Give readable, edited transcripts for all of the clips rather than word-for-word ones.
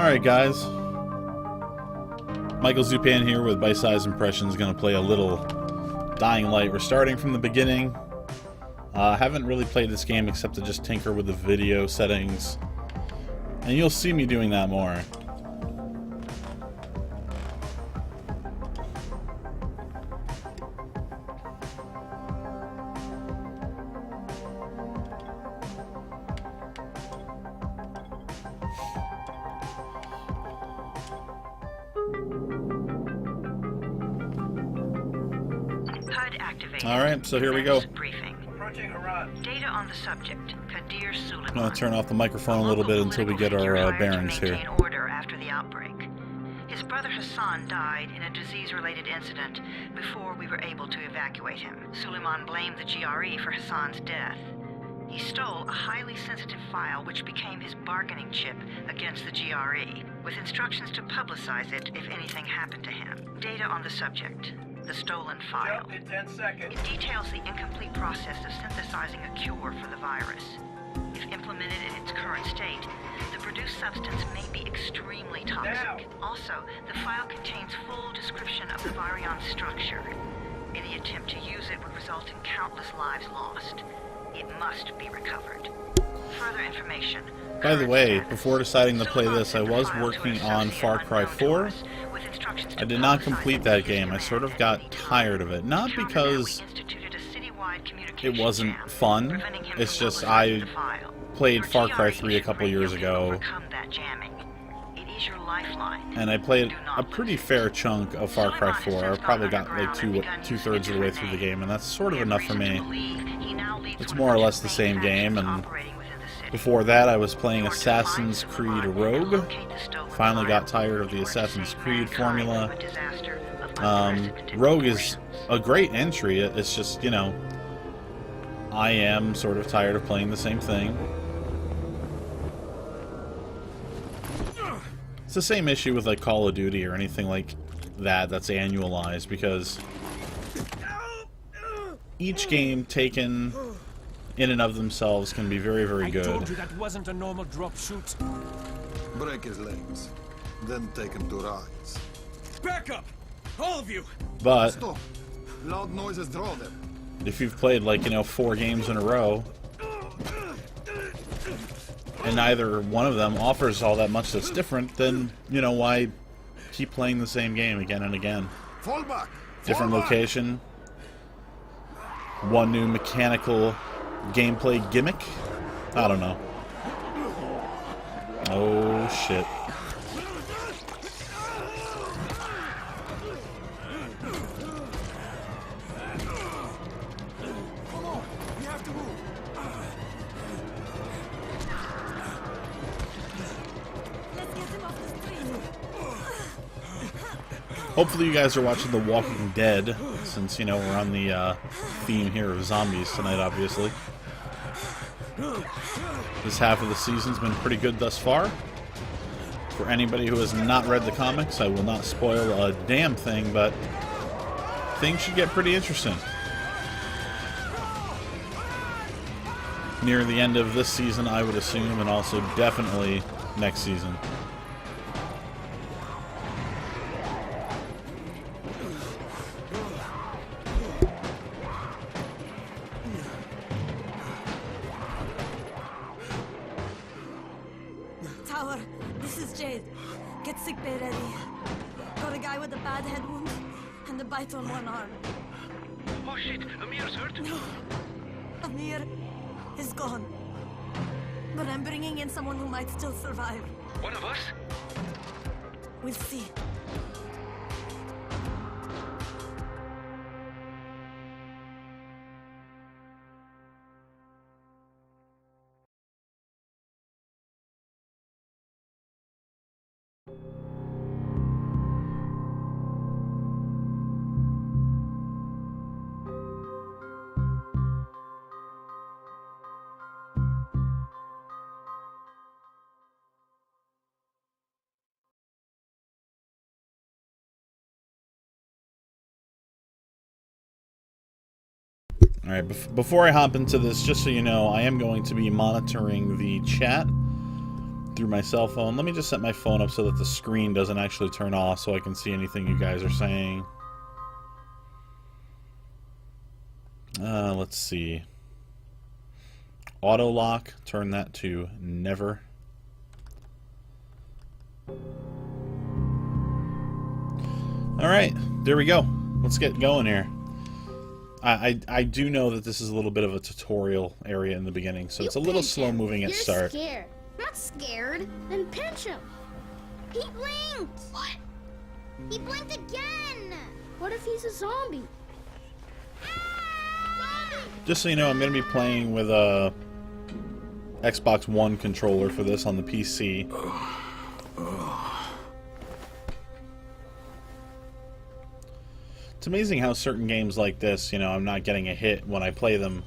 Alright guys, Michael Zupan here with Byte-Size Impressions, going to play a little Dying Light. We're starting from the beginning. Haven't really played this game except to just tinker with the video settings, and you'll see me doing that more. Alright, so here we go. Data on the subject, Kadir Suleiman. I'm going to turn off the microphone a little bit until we get our bearings here. Order after the outbreak. His brother Hassan died in a disease-related incident before we were able to evacuate him. Suleiman blamed the GRE for Hassan's death. He stole a highly sensitive file which became his bargaining chip against the GRE, with instructions to publicize it if anything happened to him. Data on the subject. The stolen file. In 10 seconds. It details the incomplete process of synthesizing a cure for the virus. If implemented in its current state, the produced substance may be extremely toxic. Now. Also, the file contains full description of the virion's structure. Any attempt to use it would result in countless lives lost. It must be recovered. Further information. By the way, before deciding to play this, I was working on Far Cry 4. I did not complete that game. I sort of got tired of it. Not because it wasn't fun. It's just I played Far Cry 3 a couple years ago, and I played a pretty fair chunk of Far Cry 4. I probably got like two-thirds of the way through the game, and that's sort of enough for me. It's more or less the same game, and before that I was playing Assassin's Creed Rogue. Finally got tired of the Assassin's Creed formula. Rogue is a great entry. It's just, you know, I am sort of tired of playing the same thing. It's the same issue with like Call of Duty or anything like that that's annualized, because each game taken in and of themselves can be very, very good. I told you that wasn't a normal drop shoot. Break his legs, then take him to rise. Back up! All of you! But Stop! Loud noises draw them. if you've played, like, you know, 4 games in a row, and neither one of them offers all that much that's different, then, you know, why keep playing the same game again and again? Fall back! Different Fall back. location, one new mechanical gameplay gimmick? I don't know. Oh, shit. Come on, we have to move. Let's get him off the street. Hopefully you guys are watching The Walking Dead, since, you know, we're on the theme here of zombies tonight, obviously. This half of the season's been pretty good thus far. For anybody who has not read the comics, I will not spoil a damn thing, but things should get pretty interesting near the end of this season, I would assume, and also definitely next season. Tower, this is Jade. Get sick bay ready. Got a guy with a bad head wound and a bite on one arm. Oh shit, Amir's hurt? No, Amir is gone. But I'm bringing in someone who might still survive. One of us? We'll see. Alright, before I hop into this, just so you know, I am going to be monitoring the chat through my cell phone. Let me just set my phone up so that the screen doesn't actually turn off so I can see anything you guys are saying. Let's see. Auto lock, turn that to never. Alright, there we go. Let's get going here. I do know that this is a little bit of a tutorial area in the beginning, so it's a little slow moving at start. You're scared. Not scared. Then pinch him. He blinked. What? He blinked again. What if he's a zombie? Just so you know, I'm going to be playing with a Xbox One controller for this on the PC. It's amazing how certain games like this, you know, I'm not getting a hit when I play them.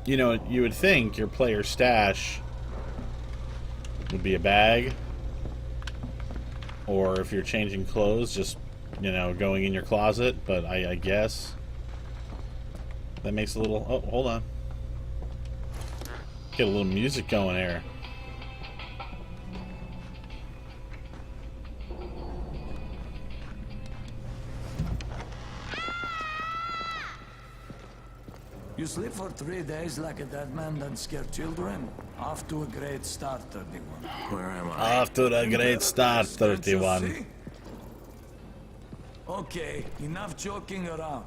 You know, you would think your player stash would be a bag, or if you're changing clothes, just, you know, going in your closet, but I guess that makes a little... Oh, hold on. Get a little music going here. You sleep for 3 days like a dead man, then scare children? Off to a great start, 31. Where am I? Off to the great start, 31. Okay, enough joking around.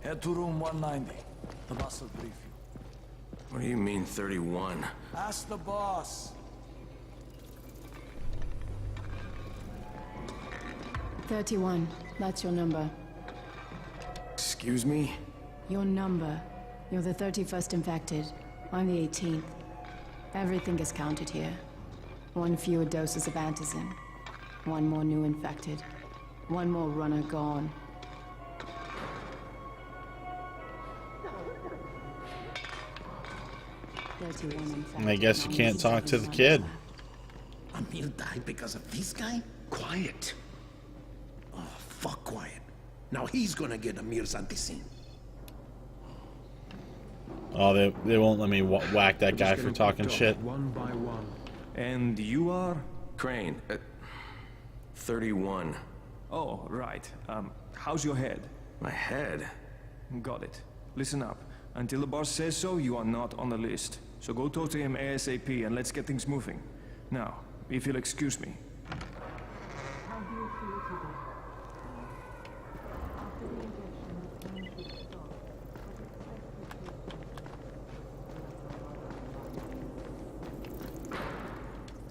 Head to room 190. The boss will brief you. What do you mean 31? Ask the boss. 31. That's your number. Excuse me? Your number. You're the 31st infected. I'm the 18th. Everything is counted here. 1 fewer doses of antizin. 1 more new infected. 1 more runner gone. I guess you can't talk to the kid. Emil died because of this guy? Quiet. Oh, fuck quiet. Now he's gonna get Amir's antizin. Oh, they won't let me whack that guy for talking shit. One by one. And you are? Crane. 31. Oh, right. How's your head? My head? Got it. Listen up. Until the boss says so, you are not on the list. So go talk to him ASAP and let's get things moving. Now, if you'll excuse me.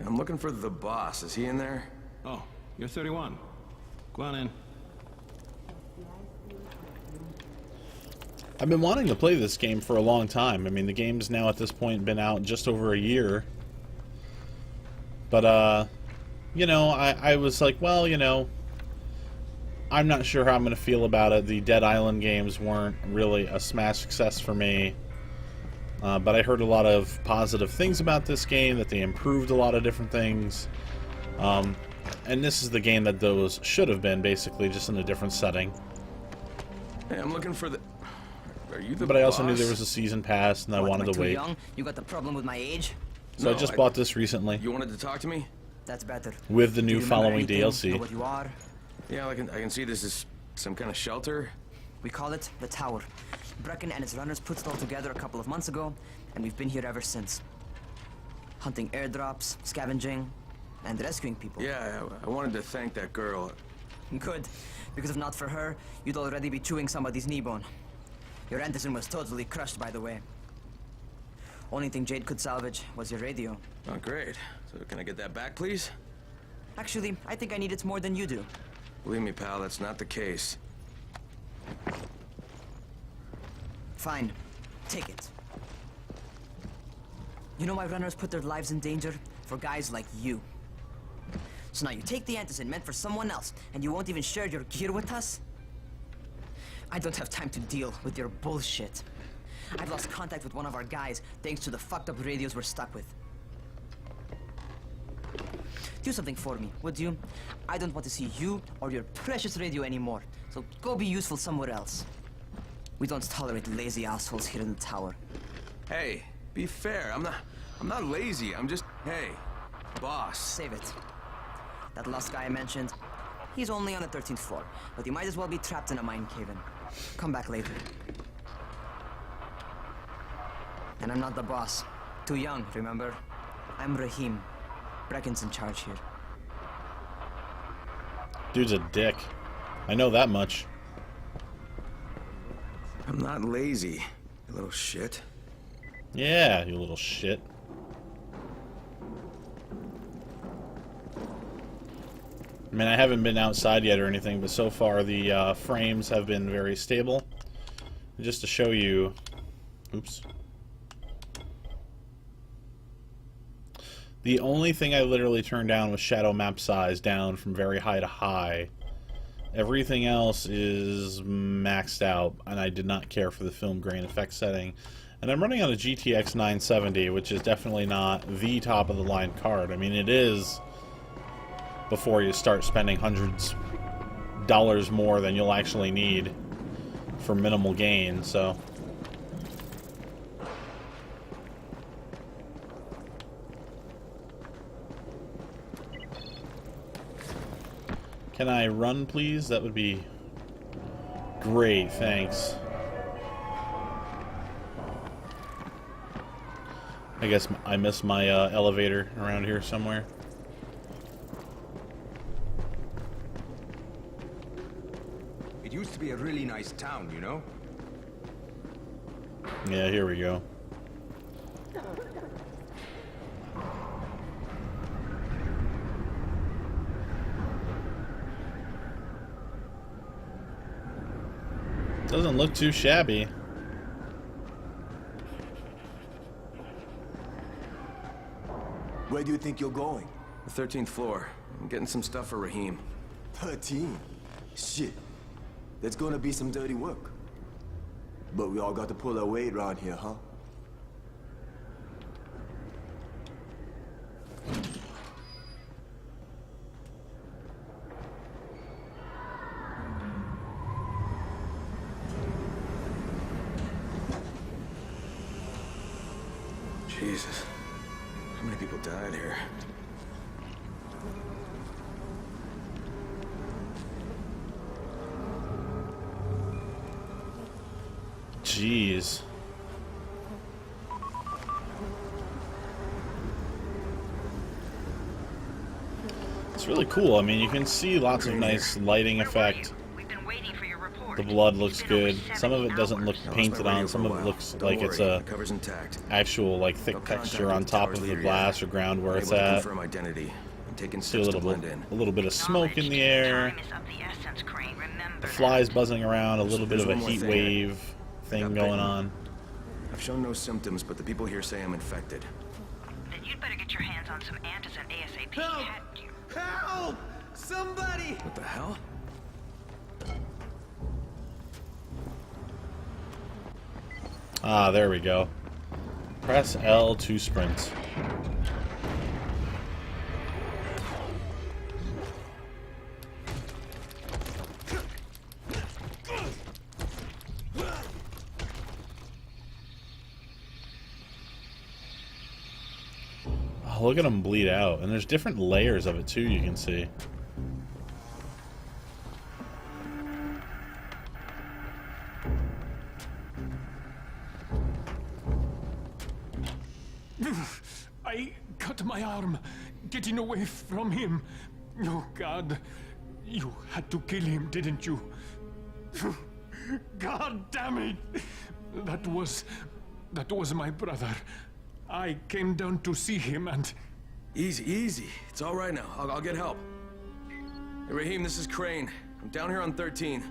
I'm looking for the boss. Is he in there? Oh, you're 31. Go on in. I've been wanting to play this game for a long time. I mean, the game's now at this point been out just over a year. But, you know, I was like, well, you know, I'm not sure how I'm going to feel about it. The Dead Island games weren't really a smash success for me. But I heard a lot of positive things about this game, that they improved a lot of different things. And this is the game that those should have been, basically, just in a different setting. Hey, I'm looking for the... Are you the But I also boss? knew there was a season pass, and I wanted to wait. Young? You got the problem with my age? So No, I just bought this recently. You wanted to talk to me? That's better. With the Do new you remember following anything? DLC. Know what you are? Yeah, I can see this is some kind of shelter. We call it the Tower. Brecken and his runners put it all together a couple of months ago, and we've been here ever since. Hunting airdrops, scavenging, and rescuing people. Yeah, I wanted to thank that girl. Good, because if not for her, you'd already be chewing somebody's knee bone. Your antizin was totally crushed, by the way. Only thing Jade could salvage was your radio. Oh, great. So can I get that back, please? Actually, I think I need it more than you do. Believe me, pal, that's not the case. Fine. Take it. You know why runners put their lives in danger? For guys like you. So now you take the antizin meant for someone else, and you won't even share your gear with us? I don't have time to deal with your bullshit. I've lost contact with one of our guys thanks to the fucked up radios we're stuck with. Do something for me, would you? I don't want to see you or your precious radio anymore, so go be useful somewhere else. We don't tolerate lazy assholes here in the tower. Hey, be fair. I'm not lazy. I'm just, hey, boss. Save it. That last guy I mentioned, he's only on the 13th floor, but he might as well be trapped in a mine cave-in. Come back later. And I'm not the boss. Too young, remember? I'm Rahim. Brecken's in charge here. Dude's a dick. I know that much. I'm not lazy, you little shit. Yeah, you little shit. I mean, I haven't been outside yet or anything, but so far the frames have been very stable. Just to show you... Oops. The only thing I literally turned down was shadow map size down from very high to high. Everything else is maxed out, and I did not care for the film grain effect setting. And I'm running on a GTX 970, which is definitely not the top of the line card. I mean, it is before you start spending hundreds of dollars more than you'll actually need for minimal gain, so... Can I run, please? That would be great, thanks. I guess I missed my elevator around here somewhere. It used to be a really nice town, you know? Yeah, here we go. Doesn't look too shabby. Where do you think you're going? The 13th floor. I'm getting some stuff for Rahim. 13? Shit. That's gonna be some dirty work. But we all got to pull our weight around here, huh? Jesus. How many people died here? Jeez. It's really cool. I mean, you can see lots of nice lighting effect. The blood looks good. Some of it doesn't look painted on. Some of it looks like it's a actual like thick texture on top of the glass or ground where it's at. See a little bit of smoke in the air. The flies buzzing around. A little bit of a heat wave thing going on. I've shown no symptoms, but the people here say I'm infected. Then you'd better get your hands on some antizin ASAP. Help! Help! Somebody! What the hell? Ah, there we go. Press L to sprint. Oh, look at them bleed out. And there's different layers of it too, you can see. I cut my arm, getting away from him. Oh, God. You had to kill him, didn't you? God damn it! That was my brother. I came down to see him and... Easy, easy. It's all right now. I'll get help. Hey, Raheem, this is Crane. I'm down here on 13.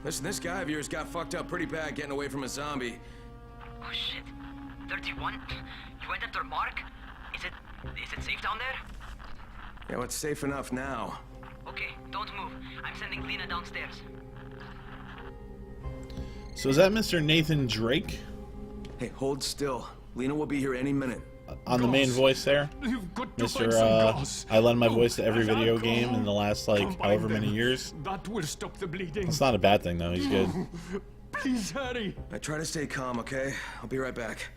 Listen, this guy of yours got fucked up pretty bad getting away from a zombie. Oh shit. 31? You went after Mark? Is it safe down there? Yeah, well, it's safe enough now. Okay, don't move. I'm sending Lena downstairs. So is that Mr. Nathan Drake? Hey, hold still. Lena will be here any minute. On the main voice there? Mr. I lend my voice to every video game in the last, like, however many years. That will stop the bleeding. It's not a bad thing, though. He's good. Please hurry. I try to stay calm, okay? I'll be right back.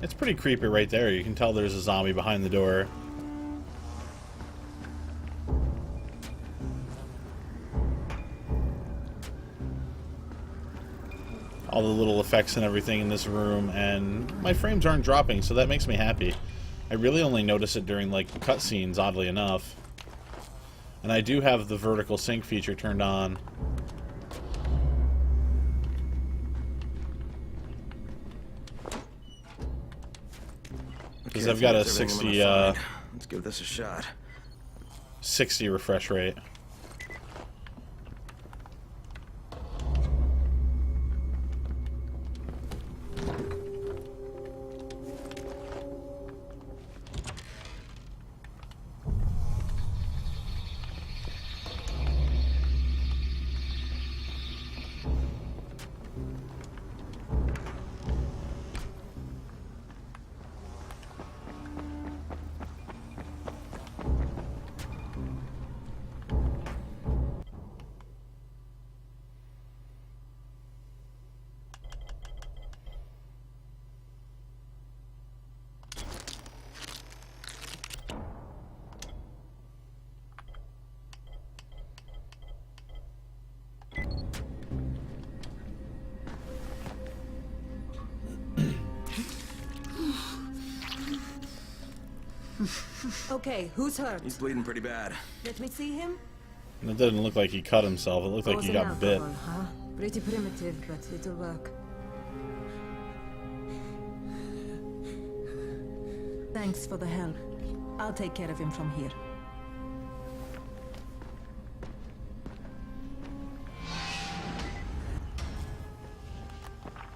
It's pretty creepy right there. You can tell there's a zombie behind the door. All the little effects and everything in this room, and my frames aren't dropping, so that makes me happy. I really only notice it during, like, cutscenes, oddly enough. And I do have the vertical sync feature turned on. Because I've got a 60, let's give this a shot. 60 refresh rate. Okay, who's hurt? He's bleeding pretty bad. Let me see him. It doesn't look like he cut himself. It looked like he got bit. Huh? Pretty primitive, but it'll work. Thanks for the help. I'll take care of him from here.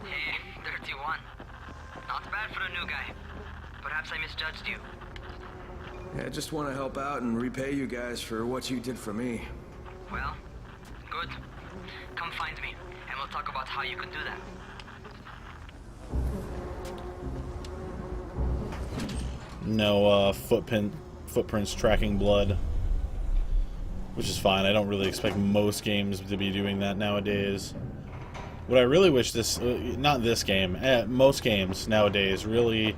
Hey, 31. Not bad for a new guy. Perhaps I misjudged you. Yeah, I just want to help out and repay you guys for what you did for me. Well, good. Come find me, and we'll talk about how you can do that. No footprints tracking blood, which is fine. I don't really expect most games to be doing that nowadays. What I really wish not this game, most games nowadays really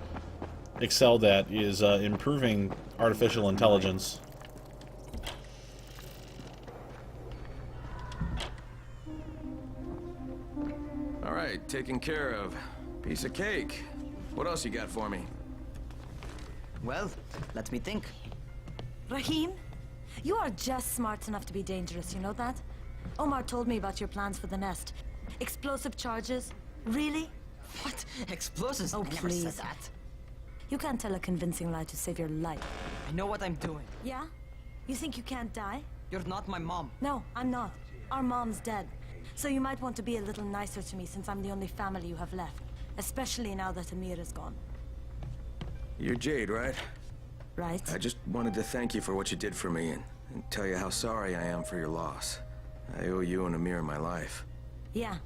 excelled at is improving artificial intelligence. All right, taken care of. Piece of cake. What else you got for me? Well, let me think. Rahim, you are just smart enough to be dangerous, you know that? Omar told me about your plans for the nest. Explosive charges? Really? What? Explosives? Oh, I never please. said that. You can't tell a convincing lie to save your life. I know what I'm doing. Yeah? You think you can't die? You're not my mom. No, I'm not. Our mom's dead. So you might want to be a little nicer to me since I'm the only family you have left. Especially now that Amir is gone. You're Jade, right? Right. I just wanted to thank you for what you did for me and tell you how sorry I am for your loss. I owe you and Amir my life. Yeah,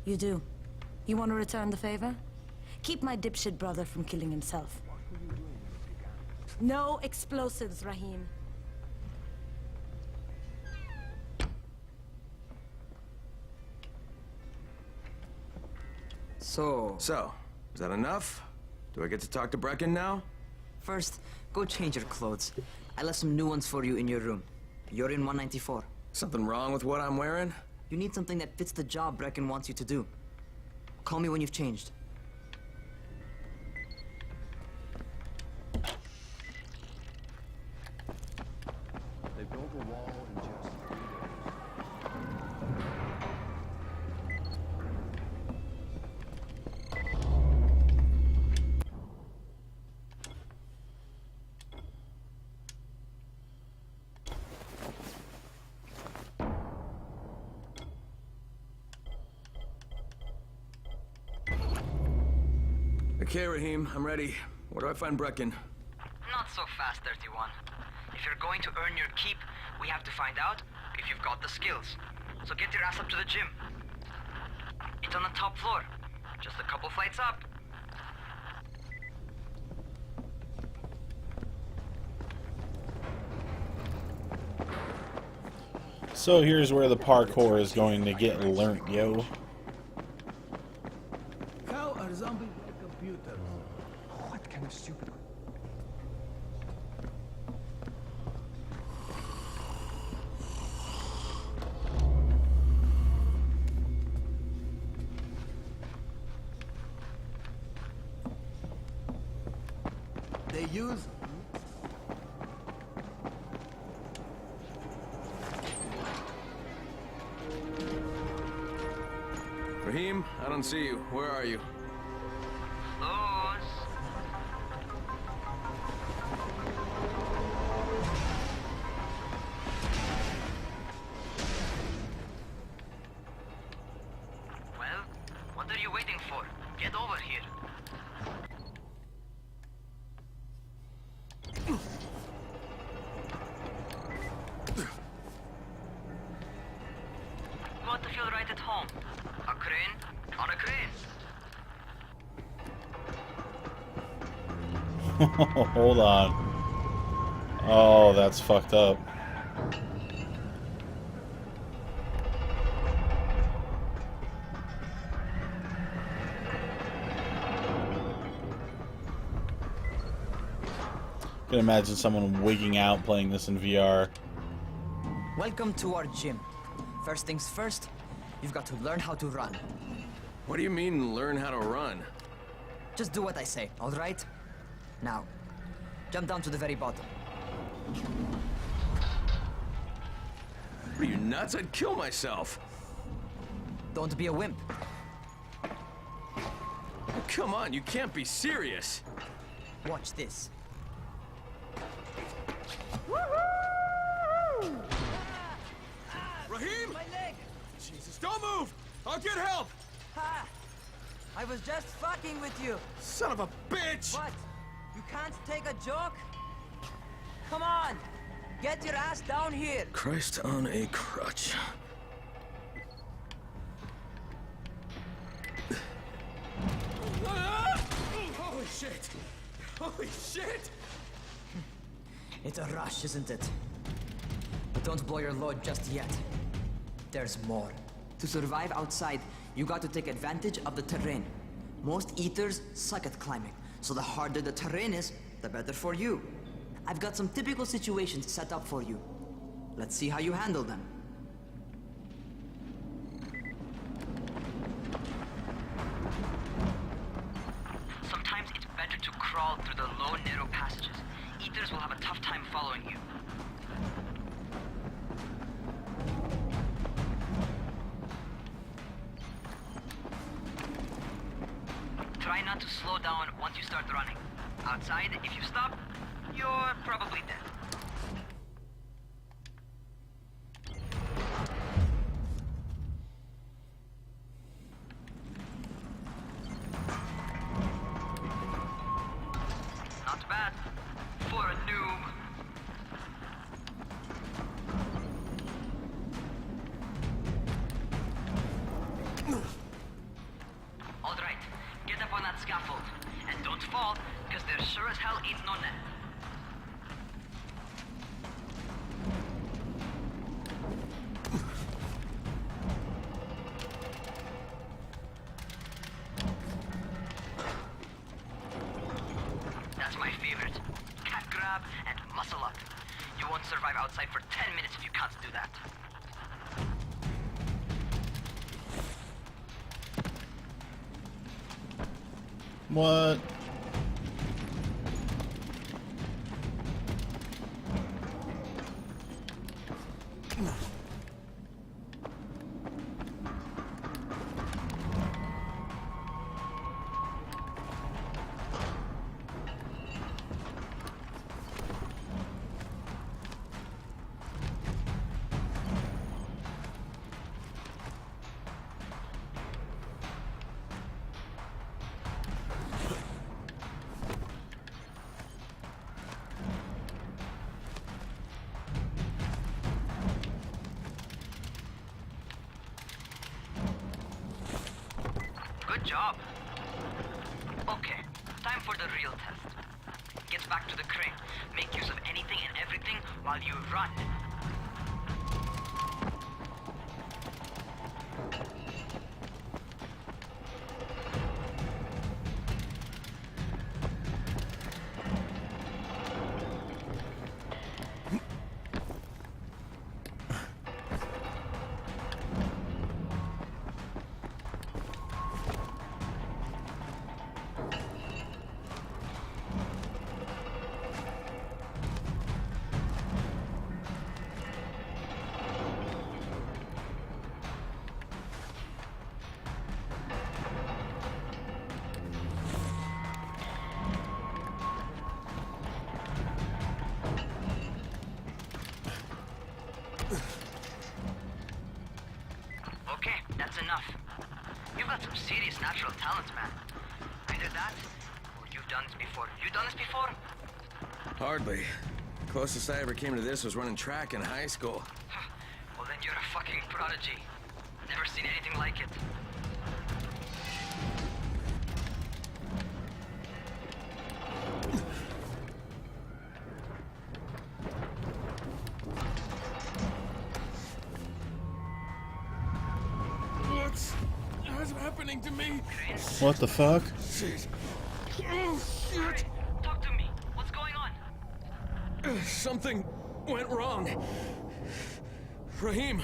you do. You want to return the favor? Keep my dipshit brother from killing himself. No explosives, Rahim. So, is that enough? Do I get to talk to Brecken now? First, go change your clothes. I left some new ones for you in your room. You're in 194. Something wrong with what I'm wearing? You need something that fits the job Brecken wants you to do. Call me when you've changed. They built a wall in just 3 days. Okay, Rahim, I'm ready. Where do I find Brecken? Not so fast, 31. If you're going to earn your keep, we have to find out if you've got the skills. So get your ass up to the gym. It's on the top floor. Just a couple flights up. So here's where the parkour is going to get learnt, yo. How are zombies like computers? What kind of stupid... They use... Rahim, I don't see you. Where are you? Well, what are you waiting for? Get over here. You want to feel right at home. A crane on a crane. Hold on. Oh, that's fucked up. I can imagine someone wigging out playing this in VR. Welcome to our gym. First things first, you've got to learn how to run. What do you mean, learn how to run? Just do what I say, all right? Now, jump down to the very bottom. Are you nuts? I'd kill myself. Don't be a wimp. Come on, you can't be serious. Watch this. Rahim! My leg! Jesus, don't move! I'll get help! Ha! I was just fucking with you. Son of a bitch! What? You can't take a joke? Come on! Get your ass down here! Christ on a crutch. Holy shit! Holy shit! It's a rush, isn't it? But don't blow your load just yet. There's more. To survive outside, you got to take advantage of the terrain. Most eaters suck at climbing, so the harder the terrain is, the better for you. I've got some typical situations set up for you. Let's see how you handle them. following you. Try not to slow down once you start running. Outside, if you stop, you're probably dead. Not bad for a noob. All right, get up on that scaffold. And don't fall, because there sure as hell ain't no net. That's my favorite. Cat grab and muscle up. You won't survive outside for 10 minutes if you can't do that. What? Good job. Okay, time for the real test. Get back to the crane. Make use of anything and everything while you run. Okay, that's enough. You've got some serious natural talent, man. Either that, or you've done this before. You done this before? Hardly. Closest I ever came to this was running track in high school. Well, then you're a fucking prodigy. Never seen anything like it. What's happening to me? What the fuck? Shit. Oh, shit. Talk to me. What's going on? Something went wrong. Rahim,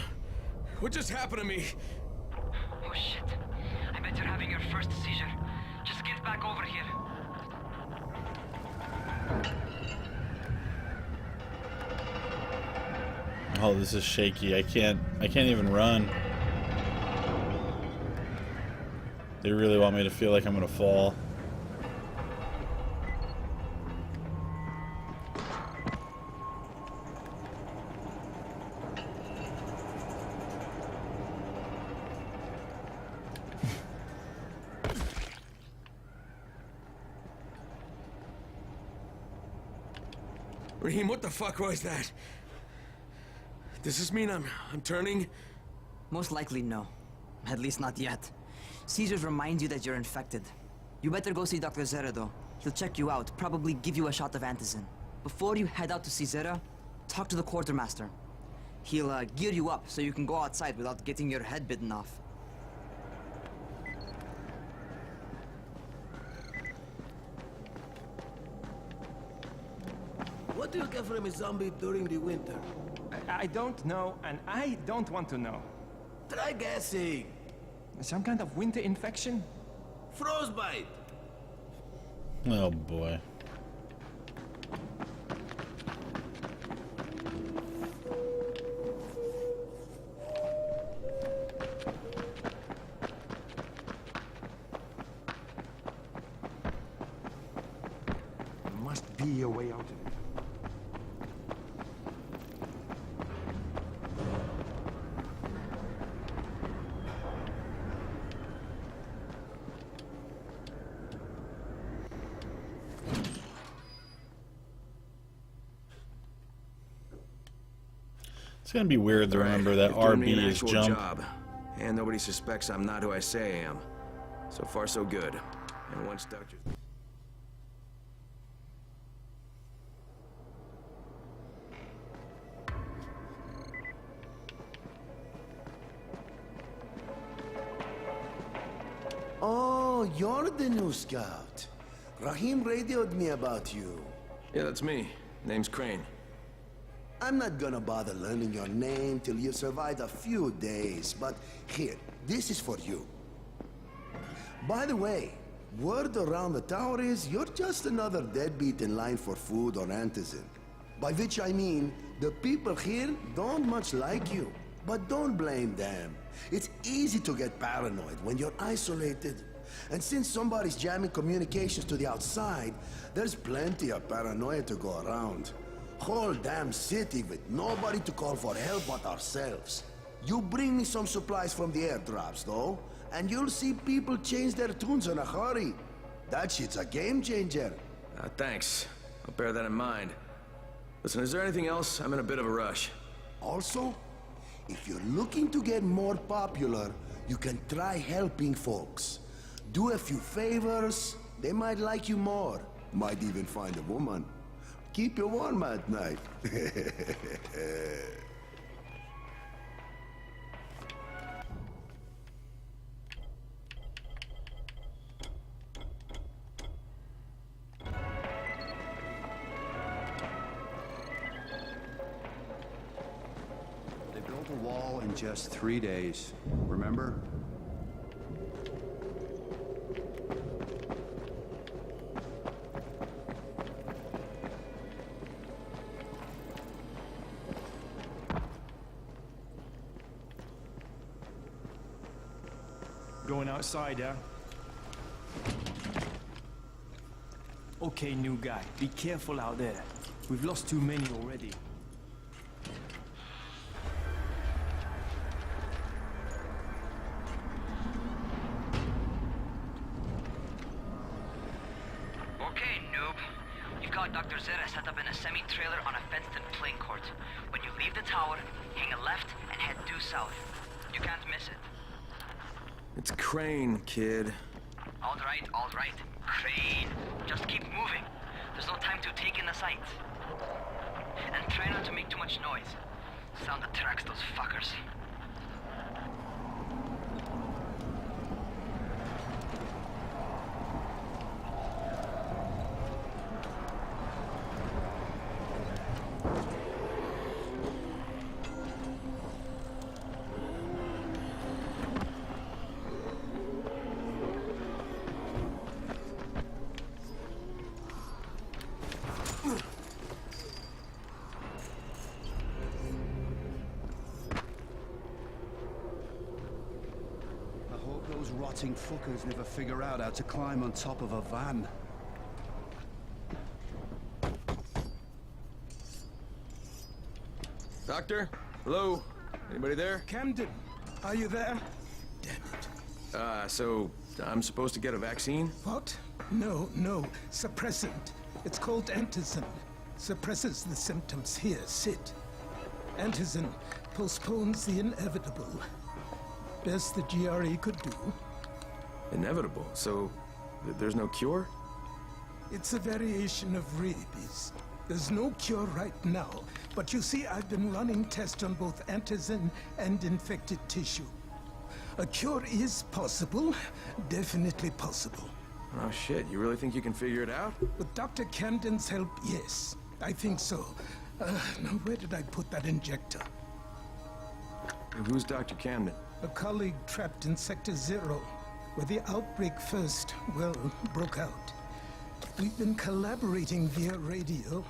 what just happened to me? Oh shit. I bet you're having your first seizure. Just get back over here. Oh, this is shaky. I can't even run. They really want me to feel like I'm gonna fall. Rahim, what the fuck was that? Does this mean I'm turning? Most likely no. At least not yet. Seizures remind you that you're infected. You better go see Dr. Zera though. He'll check you out, probably give you a shot of antizin. Before you head out to see Zera, talk to the quartermaster. He'll gear you up so you can go outside without getting your head bitten off. What do you get from a zombie during the winter? I don't know, and I don't want to know. Try guessing. Some kind of winter infection? Frostbite. Oh boy. gonna be weird to remember that You're doing me RB an is actual jump. job, and nobody suspects I'm not who I say I am. So far, so good. And once Dr. Oh, you're the new scout. Rahim radioed me about you. Yeah, that's me. Name's Crane. I'm not gonna bother learning your name till you've survived a few days, but here, this is for you. By the way, word around the tower is you're just another deadbeat in line for food or antizin. By which I mean, the people here don't much like you. But don't blame them. It's easy to get paranoid when you're isolated. And since somebody's jamming communications to the outside, there's plenty of paranoia to go around. Whole damn city with nobody to call for help but ourselves. You bring me some supplies from the airdrops, though, and you'll see people change their tunes in a hurry. That shit's a game changer. Thanks. I'll bear that in mind. Listen, is there anything else? I'm in a bit of a rush. Also, if you're looking to get more popular, you can try helping folks. Do a few favors, they might like you more. Might even find a woman. Keep you warm at night. They built a wall in just 3 days. Remember? Going outside, yeah? Okay, new guy. Be careful out there. We've lost too many already. Okay, noob. You've got Dr. Zera set up in a semi-trailer on a fenced-in playing court. When you leave the tower, hang a left and head due south. You can't miss it. It's Crane, kid. All right. Crane. Just keep moving. There's no time to take in the sights. And try not to make too much noise. Sound attracts those fuckers. Those rotting fuckers never figure out how to climb on top of a van. Doctor? Hello? Anybody there? Camden, are you there? So I'm supposed to get a vaccine? What? No. Suppressant. It's called antizin. Suppresses the symptoms. Here, sit. Antizin postpones the inevitable. Best the GRE could do. Inevitable? So there's no cure? It's a variation of rabies. There's no cure right now, but you see, I've been running tests on both antizin and infected tissue. A cure is possible, definitely possible. Oh shit, you really think you can figure it out? With Dr. Camden's help, yes. I think so. Now where did I put that injector? Who's Dr. Camden? A colleague trapped in Sector 0, where the outbreak first, well, broke out. We've been collaborating via radio,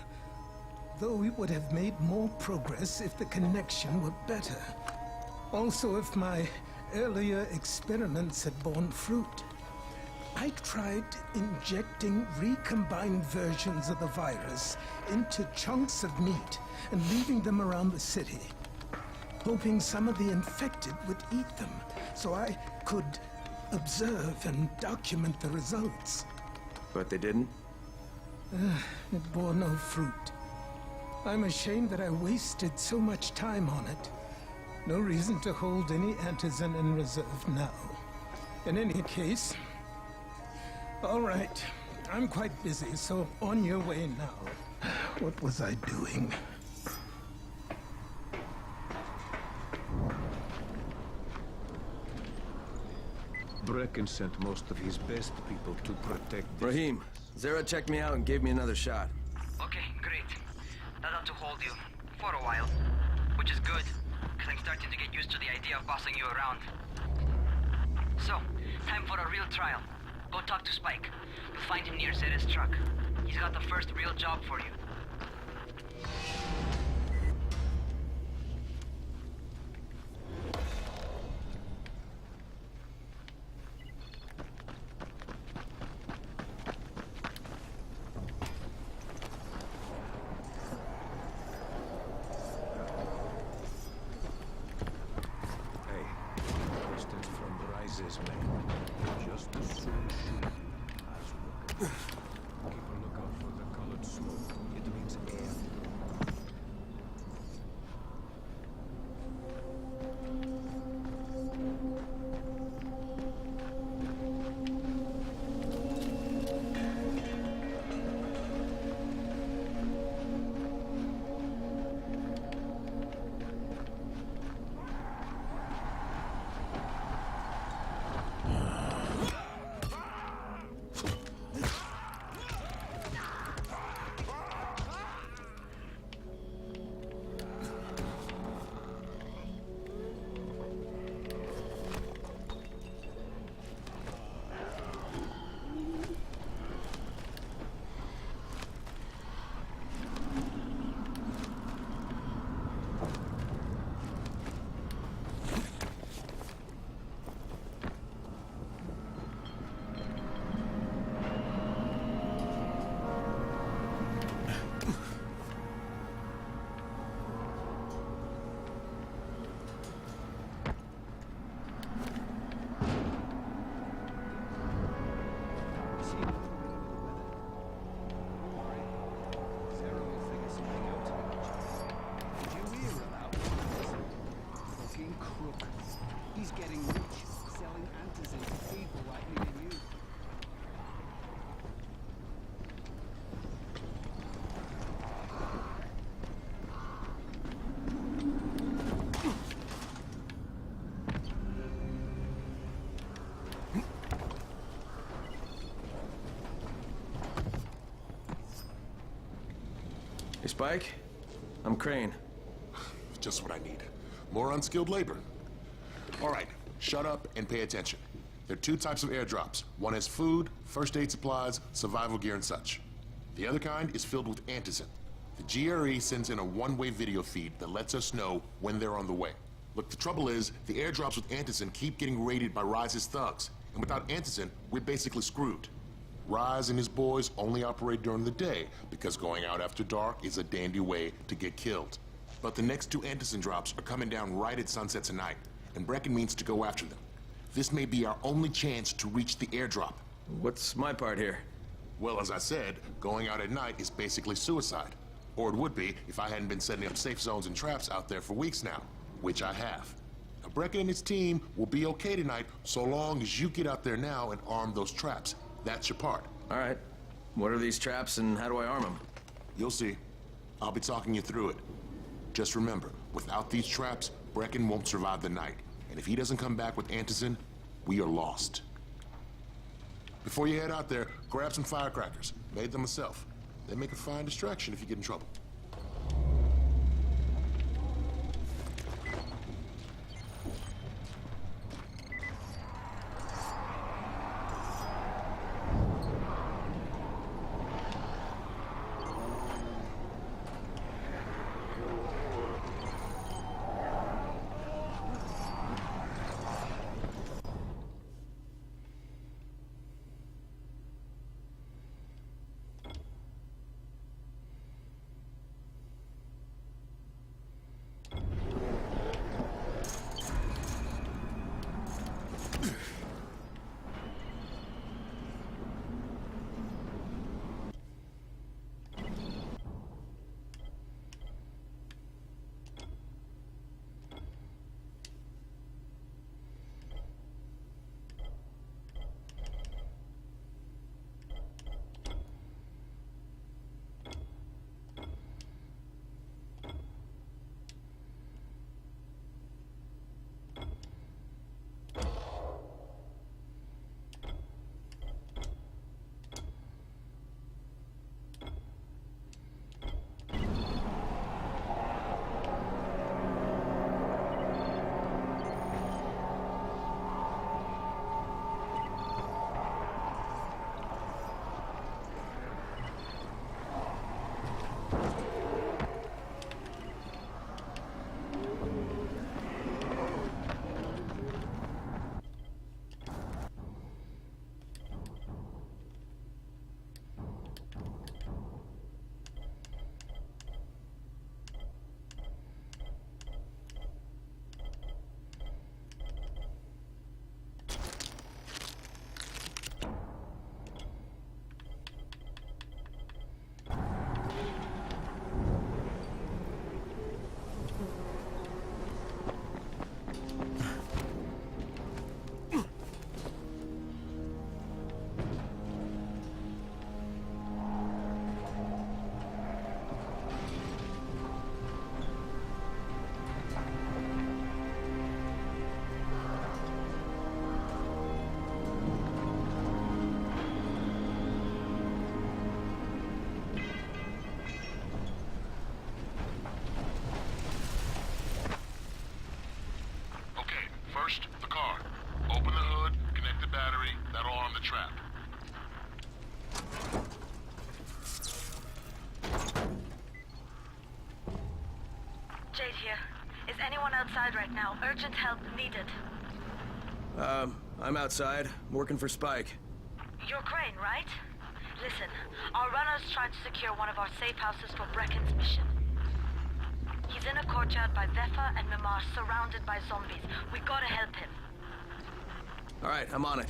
though we would have made more progress if the connection were better. Also, if my earlier experiments had borne fruit. I tried injecting recombined versions of the virus into chunks of meat and leaving them around the city, hoping some of the infected would eat them, so I could observe and document the results. But they didn't? It bore no fruit. I'm ashamed that I wasted so much time on it. No reason to hold any antizin in reserve now. In any case... All right. I'm quite busy, so on your way now. What was I doing? Brecken sent most of his best people to protect this. Rahim, Zara checked me out and gave me another shot. Okay, great. That ought to hold you. For a while. Which is good, because I'm starting to get used to the idea of bossing you around. So, time for a real trial. Go talk to Spike. You'll find him near Zera's truck. He's got the first real job for you. Distance from Rise's men. Just as soon shoot as look. Keep a lookout for the colored smoke. It means air. He's getting rich, selling antizin to people like me and you. Hey, Spike? I'm Crane. Just what I need. More unskilled labor. All right, shut up and pay attention. There are two types of airdrops. One has food, first aid supplies, survival gear, and such. The other kind is filled with antizin. The GRE sends in a one-way video feed that lets us know when they're on the way. Look, the trouble is, the airdrops with antizin keep getting raided by Rise's thugs, and without antizin, we're basically screwed. Rise and his boys only operate during the day because going out after dark is a dandy way to get killed. But the next two antizin drops are coming down right at sunset tonight, and Brecken means to go after them. This may be our only chance to reach the airdrop. What's my part here? Well, as I said, going out at night is basically suicide. Or it would be if I hadn't been setting up safe zones and traps out there for weeks now, which I have. Now, Brecken and his team will be okay tonight so long as you get out there now and arm those traps. That's your part. All right. What are these traps and how do I arm them? You'll see. I'll be talking you through it. Just remember, without these traps, Brecken won't survive the night. And if he doesn't come back with antizin, we are lost. Before you head out there, grab some firecrackers. Made them myself. They make a fine distraction if you get in trouble. First, the car. Open the hood, connect the battery, that'll arm the trap. Jade here. Is anyone outside right now? Urgent help needed. I'm outside, working for Spike. You're Crane, right? Listen, our runner's trying to secure one of our safe houses for Brecken's mission. He's in a courtyard by Vefa and Mimar, surrounded by zombies. We gotta help him. All right, I'm on it.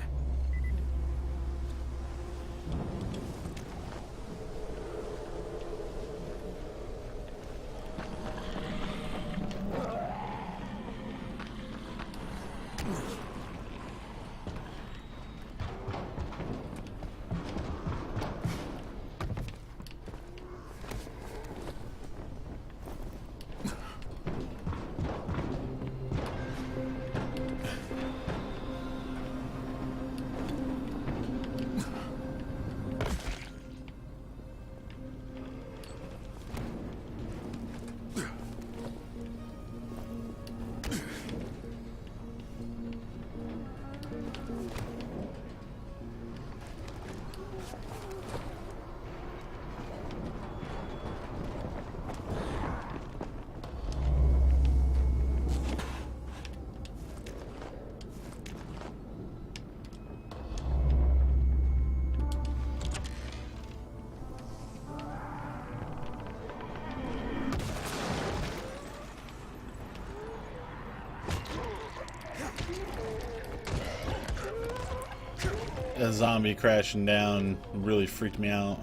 A zombie crashing down really freaked me out.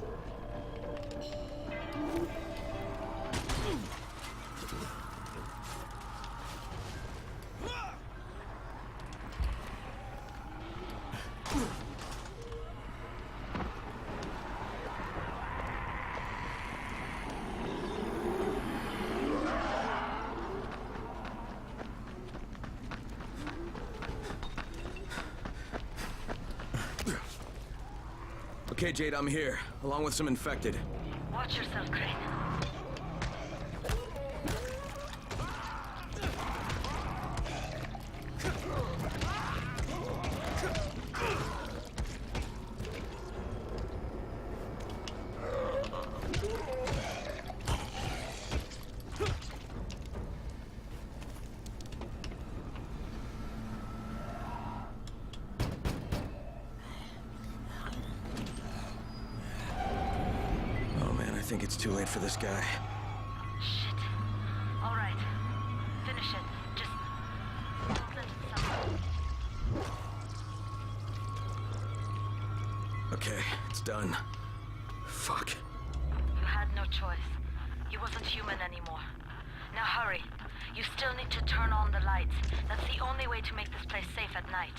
Okay, Jade, I'm here, along with some infected. Watch yourself, Crane. I think it's too late for this guy. Shit. All right. Finish it. Just don't let it suffer. Okay, it's done. Fuck. You had no choice. He wasn't human anymore. Now hurry. You still need to turn on the lights. That's the only way to make this place safe at night.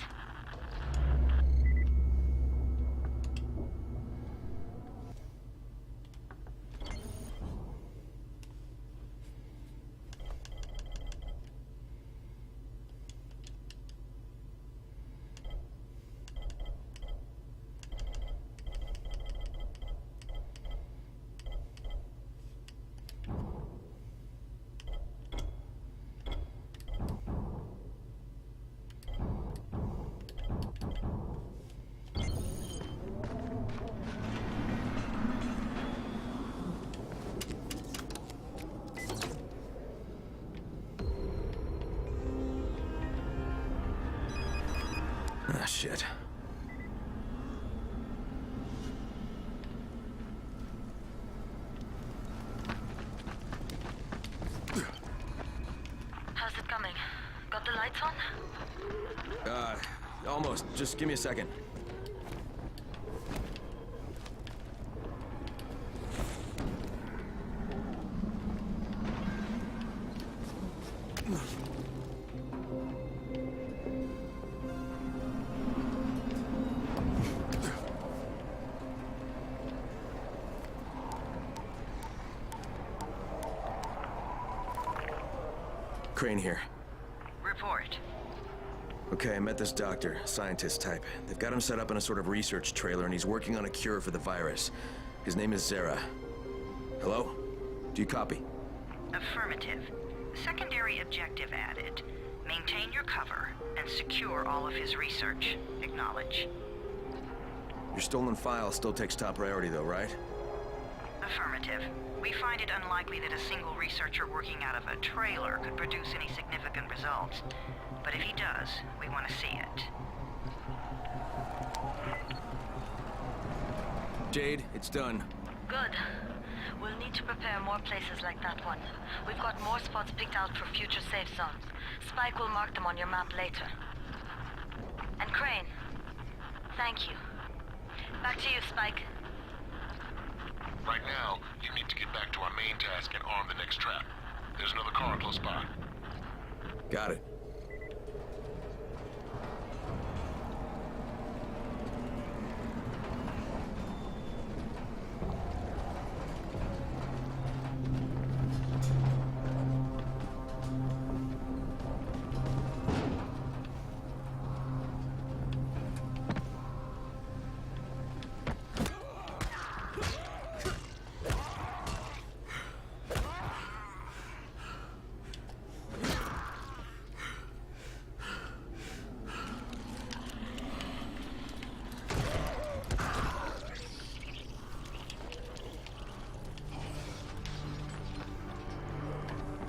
Ah, shit. How's it coming? Got the lights on? Almost. Just give me a second. Crane here. Report. Okay, I met this doctor, scientist type. They've got him set up in a sort of research trailer, and he's working on a cure for the virus. His name is Zera. Hello? Do you copy? Affirmative. Secondary objective added. Maintain your cover and secure all of his research. Acknowledge. Your stolen file still takes top priority though, right? Affirmative. We find it unlikely that a single researcher working out of a trailer could produce any significant results. But if he does, we want to see it. Jade, it's done. Good. We'll need to prepare more places like that one. We've got more spots picked out for future safe zones. Spike will mark them on your map later. And Crane, thank you. Back to you, Spike. Right now, you need to get back to our main task and arm the next trap. There's another car close by. Got it.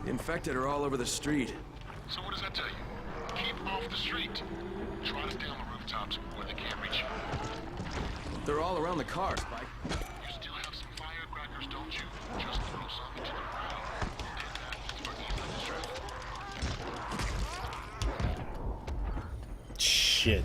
The infected are all over the street. So what does that tell you? Keep off the street. Try to stay on the rooftops where they can't reach you. They're all around the car, Spike. You still have some firecrackers, don't you? Just throw some into the crowd. And that's for easy distraction. Shit.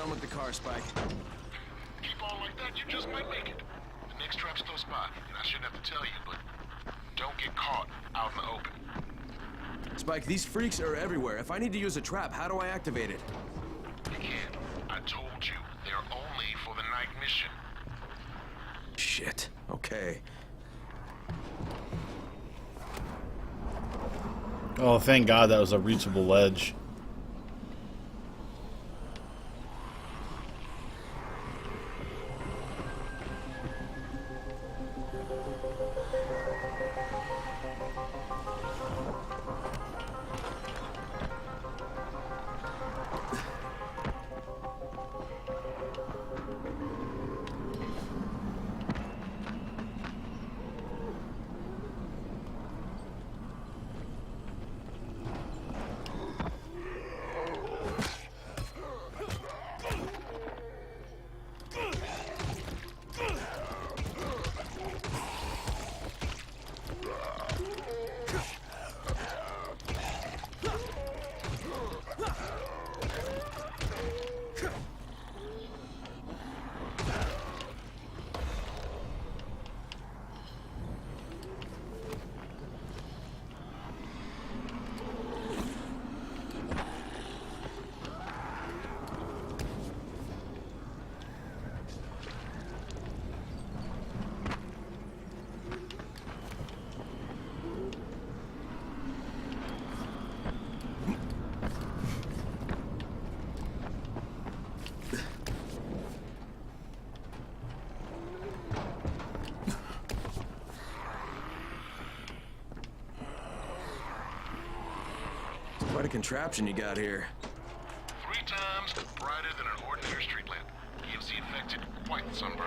With the car, Spike. Keep on like that, you just might make it. The next trap's close by, and I shouldn't have to tell you, but don't get caught out in the open. Spike, these freaks are everywhere. If I need to use a trap, how do I activate it? You can't. I told you, they're only for the night mission. Shit. Okay. Oh, thank God that was a reachable ledge. a contraption you got here. 3 times brighter than an ordinary street lamp. Gives the infected quite the sunburn.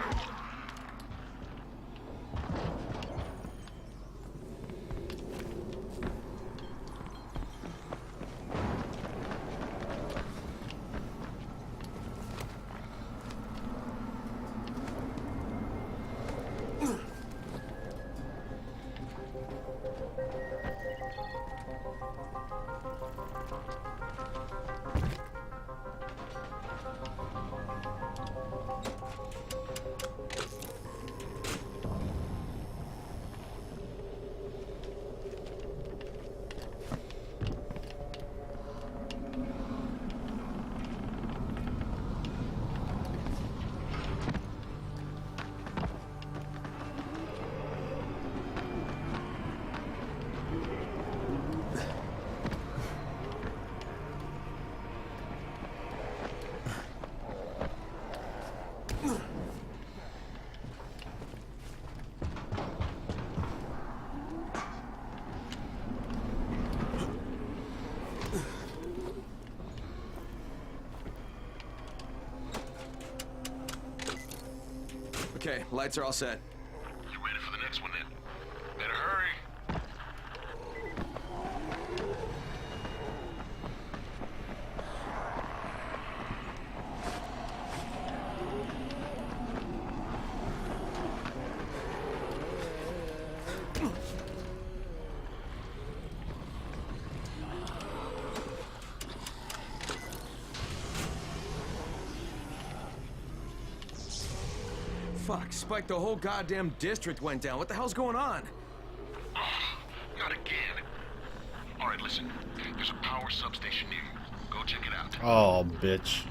Okay, lights are all set. You ready for the next one then? Better hurry. Fuck, Spike, the whole goddamn district went down. What the hell's going on? Oh, not again. All right, listen. There's a power substation near you. Go check it out. Oh, bitch.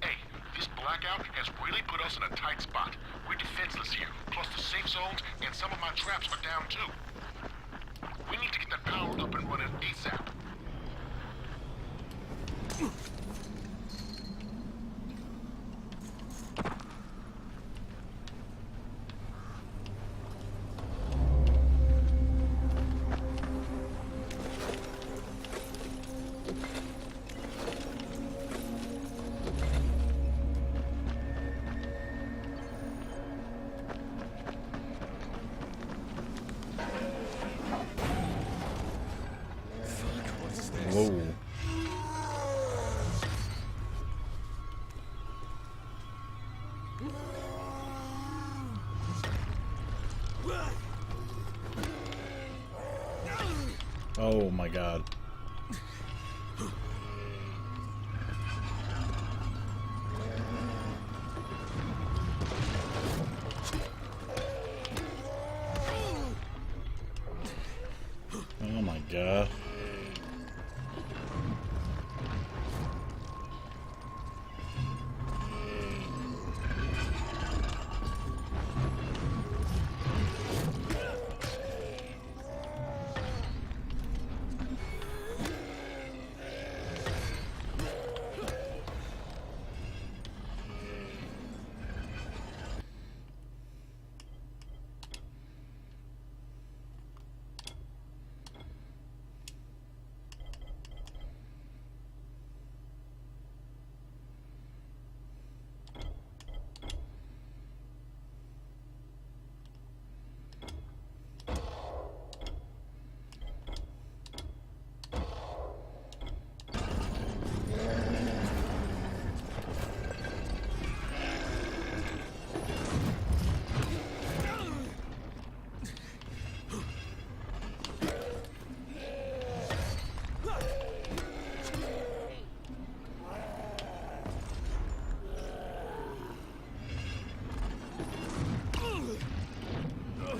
Hey, this blackout has really put us in a tight spot. We're defenseless here. Plus the safe zones and some of my traps are down too. We need to get that power up and running ASAP. Whoa. Oh my god. Oh my god.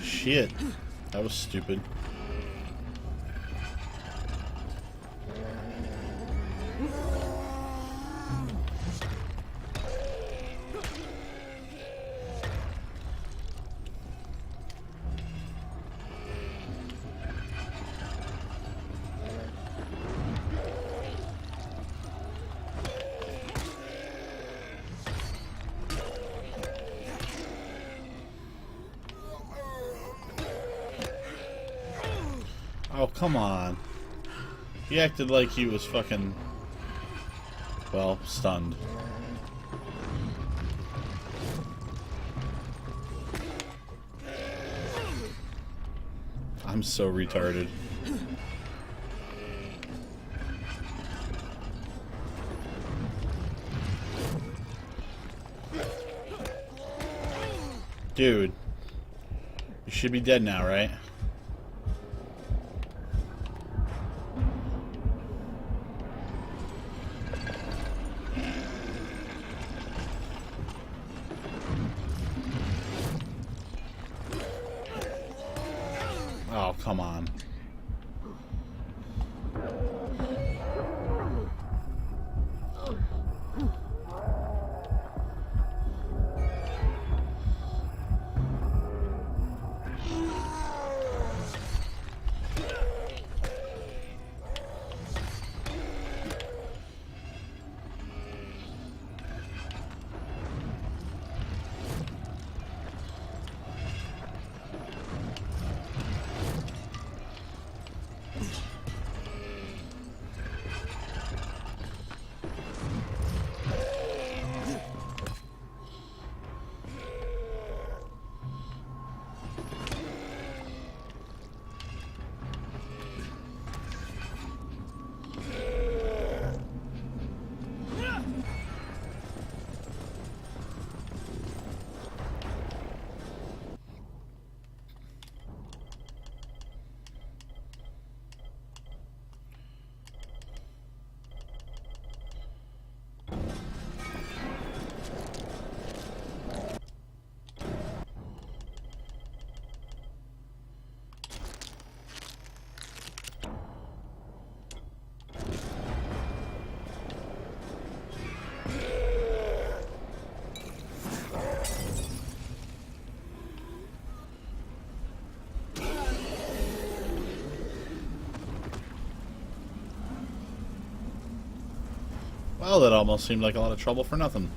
Shit. That was stupid. Oh, come on. He acted like he was fucking, well, stunned. I'm so retarded. Dude, you should be dead now, right? Oh, come on. Well, that almost seemed like a lot of trouble for nothing.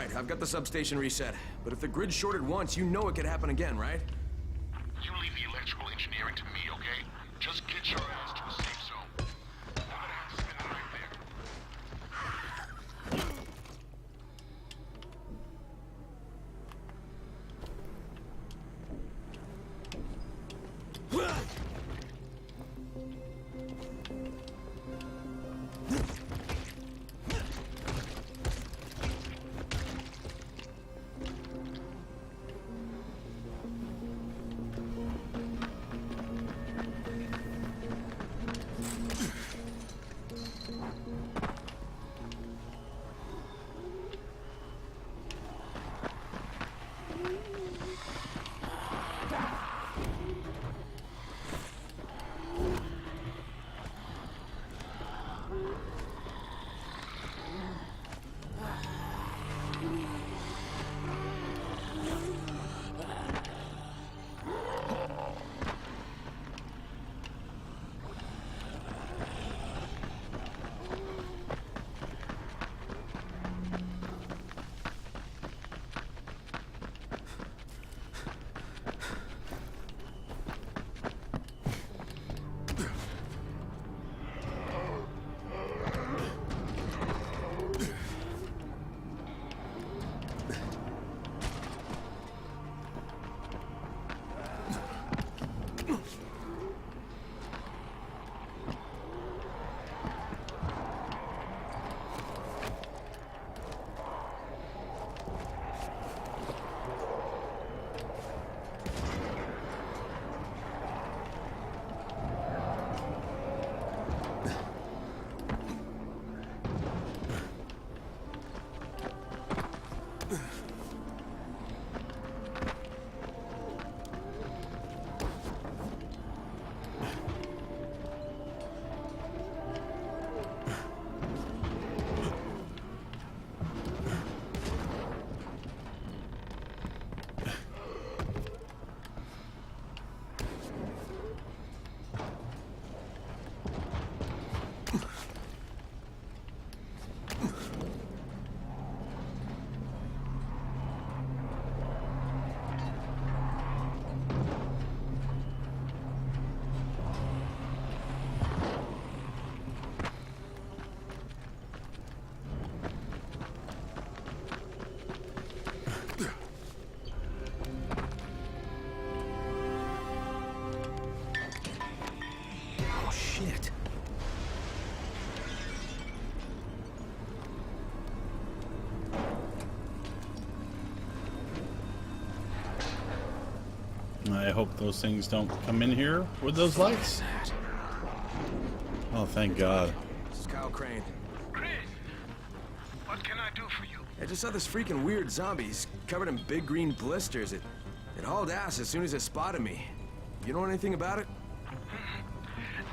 right, I've got the substation reset. But if the grid shorted once, you know it could happen again, right? You leave the electrical engineering to me, okay? Just get your ass to a safe zone. I'm gonna have to spend the night there. I hope those things don't come in here with those lights. Oh, thank God. This is Kyle Crane. Crane, what can I do for you? I just saw this freaking weird zombie. He's covered in big green blisters. It hauled ass as soon as it spotted me. You know anything about it?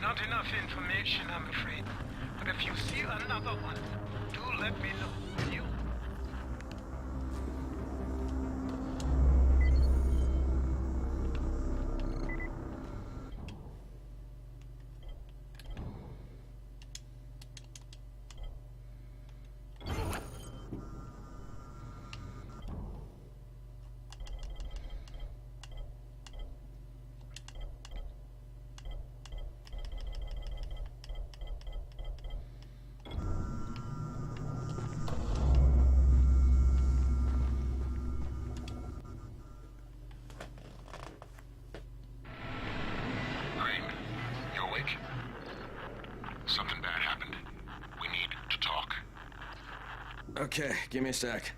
Not enough information, I'm afraid. But if you see another one, do let me know, will you? Something bad happened. We need to talk. Okay, give me a sec.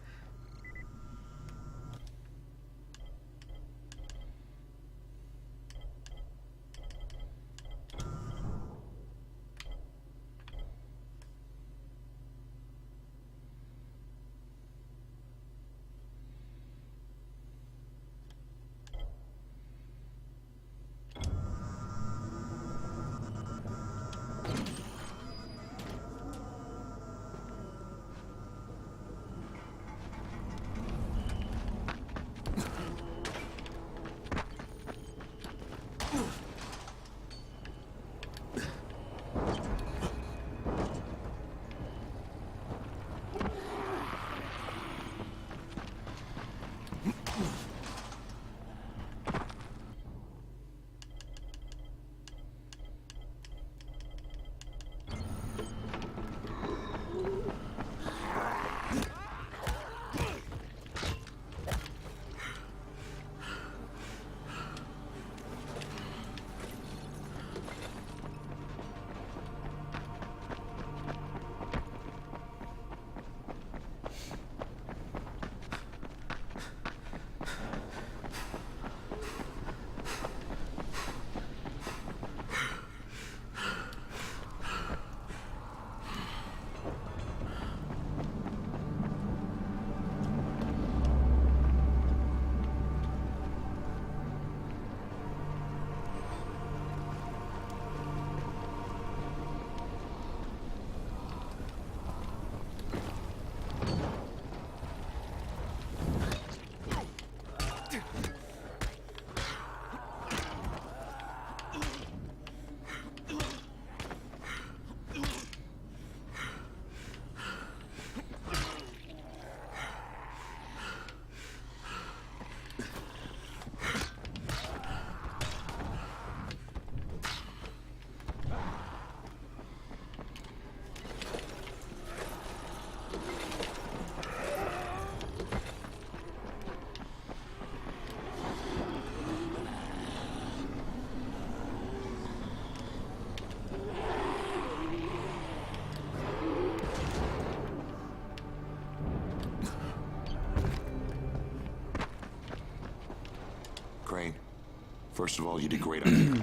First of all, you did great out there.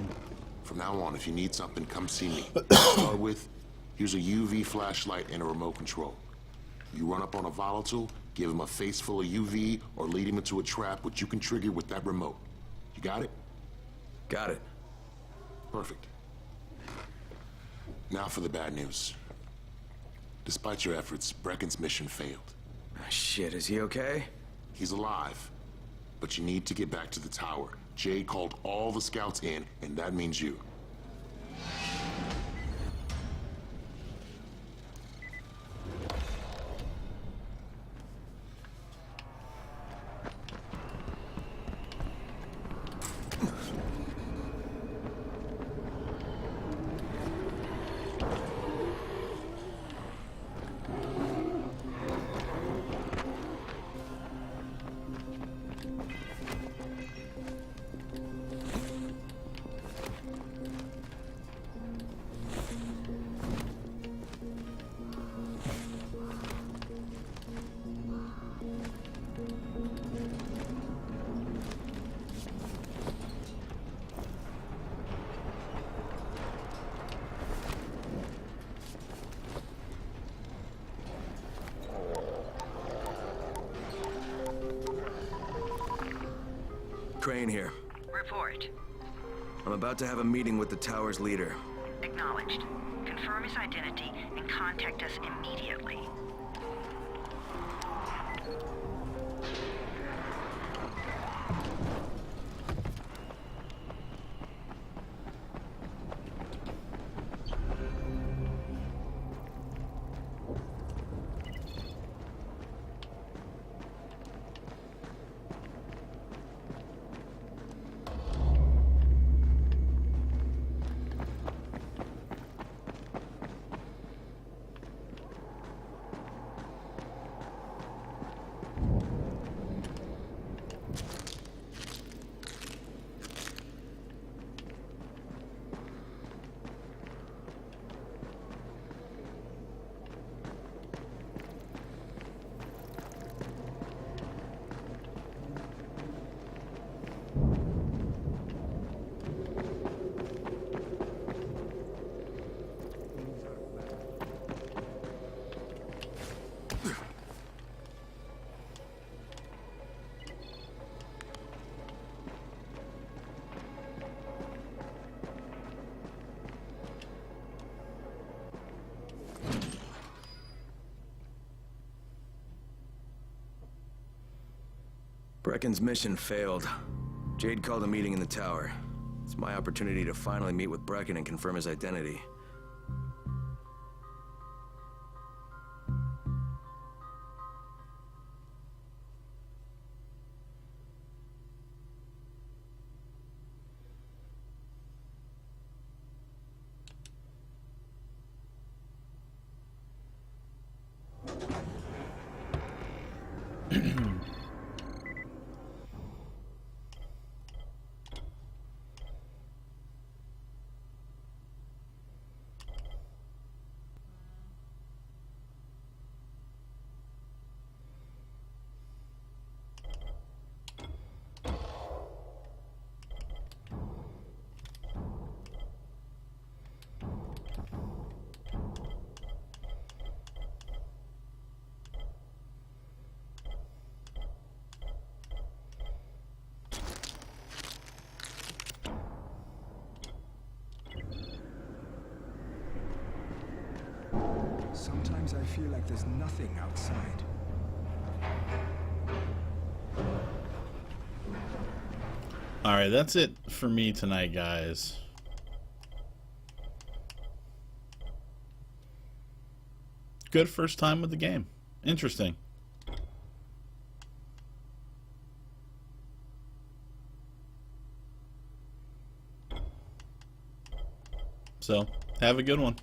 From now on, if you need something, come see me. To start with, here's a UV flashlight and a remote control. You run up on a volatile, give him a face full of UV, or lead him into a trap which you can trigger with that remote. You got it? Got it. Perfect. Now for the bad news. Despite your efforts, Brecken's mission failed. Shit, is he okay? He's alive. But you need to get back to the tower. Jade called all the scouts in, and that means you. Crane here. Report. I'm about to have a meeting with the tower's leader. Acknowledged. Confirm his identity and contact us immediately. Brecken's mission failed. Jade called a meeting in the tower. It's my opportunity to finally meet with Brecken and confirm his identity. Sometimes I feel like there's nothing outside. Alright, that's it for me tonight, guys. Good first time with the game. Interesting. So, have a good one.